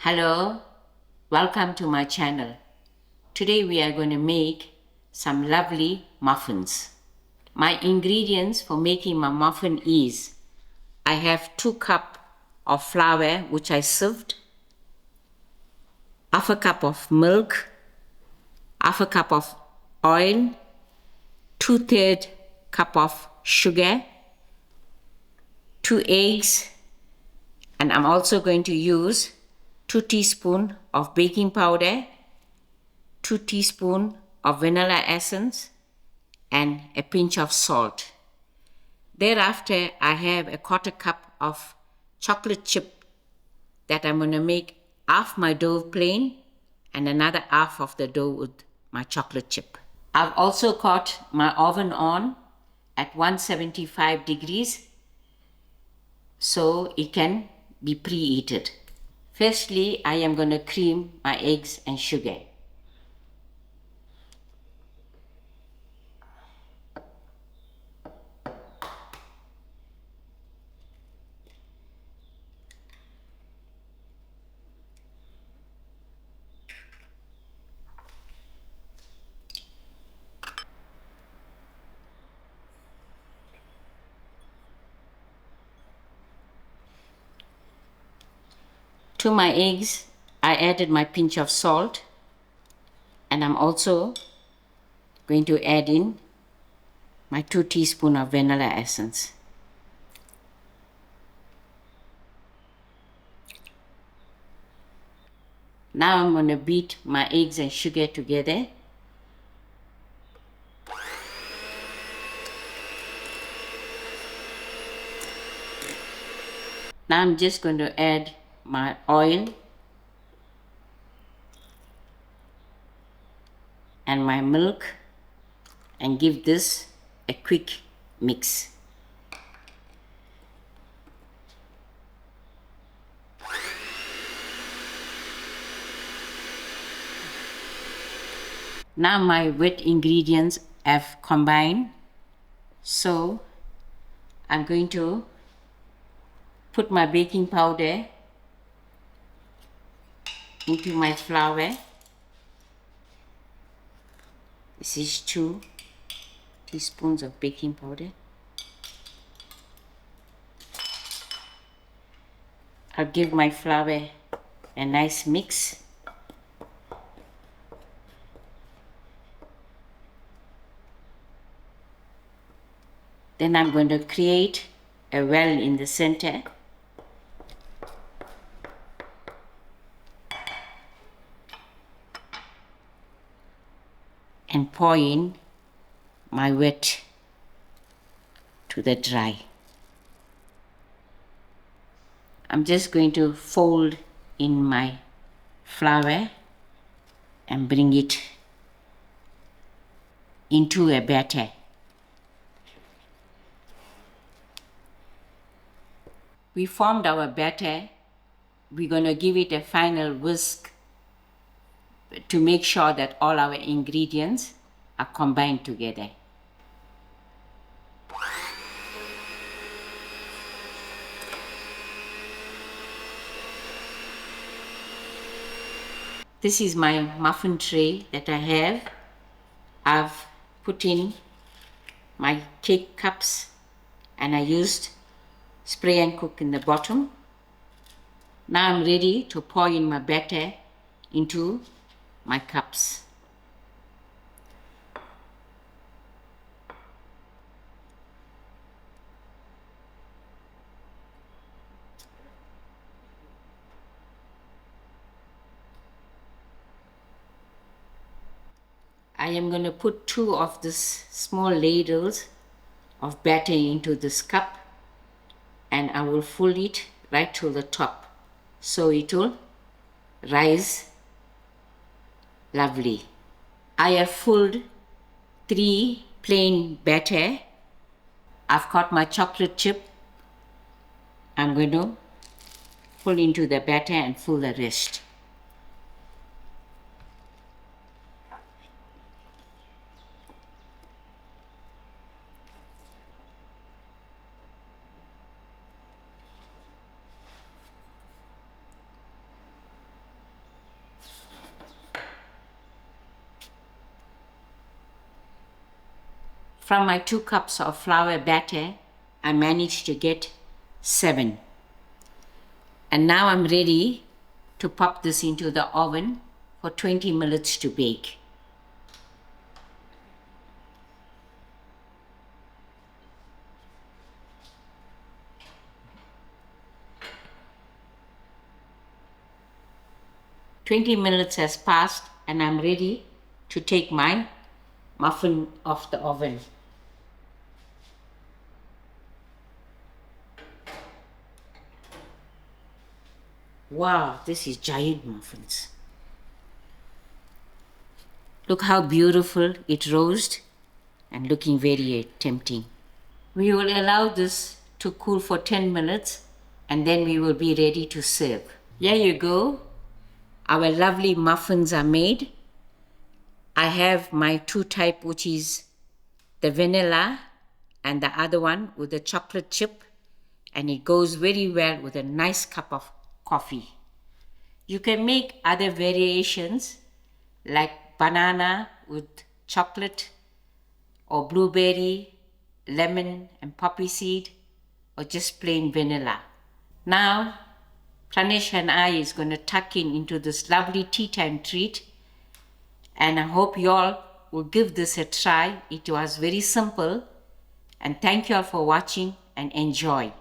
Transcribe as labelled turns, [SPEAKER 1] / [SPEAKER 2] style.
[SPEAKER 1] Hello, welcome to my channel. Today we are going to make some lovely muffins. My ingredients for making my muffin is I have 2 cups of flour which I sieved, half a cup of milk, half a cup of oil, 2/3 cup of sugar, 2 eggs, and I'm also going to use 2 teaspoons of baking powder, 2 teaspoons of vanilla essence, and a pinch of salt. Thereafter, I have a 1/4 cup of chocolate chip that I'm going to make half my dough plain and another half of the dough with my chocolate chip. I've also got my oven on at 175 degrees so it can be preheated. Firstly, I am going to cream my eggs and sugar. To my eggs, I added my pinch of salt, and I'm also going to add in my 2 teaspoons of vanilla essence. Now I'm going to beat my eggs and sugar together. Now I'm just going to add my oil and my milk and give this a quick mix. Now my wet ingredients have combined, so I'm going to put my baking powder into my flour. This is 2 teaspoons of baking powder. I'll give my flour a nice mix. Then I'm going to create a well in the center. And pour in my wet to the dry. I'm just going to fold in my flour and bring it into a batter. We formed our batter. We're going to give it a final whisk to make sure that all our ingredients are combined together. This is my muffin tray that I have. I've put in my cake cups and I used spray and cook in the bottom. Now I'm ready to pour in my batter into my cups. I am going to put 2 of these small ladles of batter into this cup, and I will fold it right to the top so it will rise lovely. I have filled 3 plain batter. I've got my chocolate chip. I'm going to pull into the batter and fill the rest. From my 2 cups of flour batter, I managed to get 7. And now I'm ready to pop this into the oven for 20 minutes to bake. "20 minutes has passed and I'm ready to take my muffin off the oven. Wow, this is giant muffins. Look how beautiful it rose and looking very tempting. We will allow this to cool for 10 minutes and then we will be ready to serve. Here you go. Our lovely muffins are made. I have my 2 type, which is the vanilla and the other one with the chocolate chip, and it goes very well with a nice cup of coffee. You can make other variations like banana with chocolate, or blueberry, lemon and poppy seed, or just plain vanilla. Now Pranesh and I is going to tuck into this lovely tea time treat, and I hope you all will give this a try. It was very simple, and thank you all for watching and enjoy.